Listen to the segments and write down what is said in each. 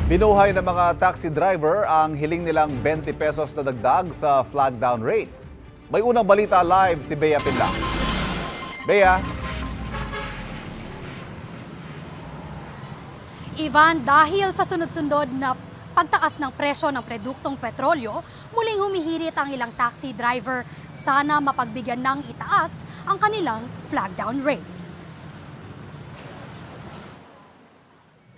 Binuhay ng mga taxi driver ang hiling nilang 20 pesos na dagdag sa flag down rate. May unang balita live si Bea Pinla. Bea. Ivan, dahil sa sunod-sunod na pagtaas ng presyo ng produktong petrolyo, muling humihirit ang ilang taxi driver. Sana mapagbigyan ng itaas ang kanilang flag down rate.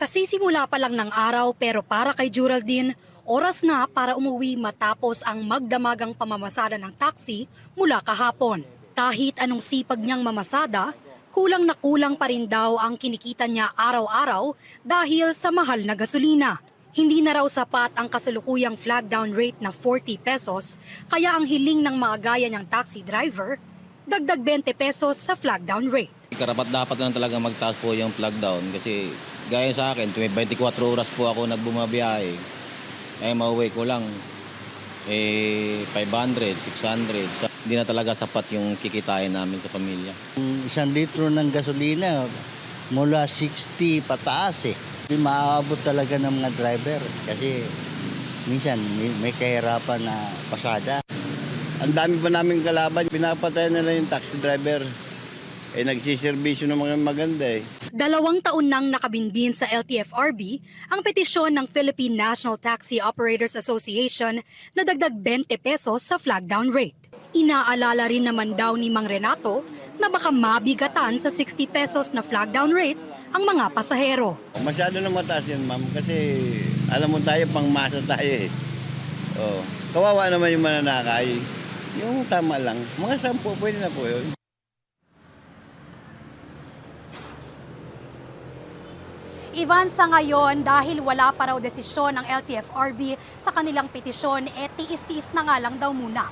Kasisimula pa lang ng araw pero para kay Geraldine, oras na para umuwi matapos ang magdamagang pamamasada ng taxi mula kahapon. Kahit anong sipag niyang mamasada, kulang na kulang pa rin daw ang kinikita niya araw-araw dahil sa mahal na gasolina. Hindi na raw sapat ang kasalukuyang flag down rate na 40 pesos, kaya ang hiling ng mga gaya niyang taxi driver, dagdag 20 pesos sa flag down rate. Karapat-dapat lang talaga magtaas po yung flag down kasi gaya sa akin, 24 oras po ako nagbumabiyahe. Mauwi ko lang 500, 600. Hindi na talaga sapat yung kikitain namin sa pamilya. 1 litro ng gasolina mula 60 pataas eh. Maaabot talaga ng mga driver kasi minsan may kahirapan na pasada. Ang dami pa namin kalaban, pinapatay na lang yung taxi driver. Nagsiservisyo ng mga maganda eh. 2 taon nang nakabinbin sa LTFRB ang petisyon ng Philippine National Taxi Operators Association na dagdag 20 pesos sa flag down rate. Inaalala rin naman daw ni Mang Renato na baka mabigatan sa 60 pesos na flag down rate ang mga pasahero. Masyado na mataas yun, ma'am, kasi alam mo tayo, pangmasa tayo eh. Kawawa naman yung mananakay. Yung tama lang. Mga 10, pwede na po yun. Ivan, sa ngayon, dahil wala pa raw desisyon ng LTFRB sa kanilang petisyon, tiis-tiis na nga lang daw muna.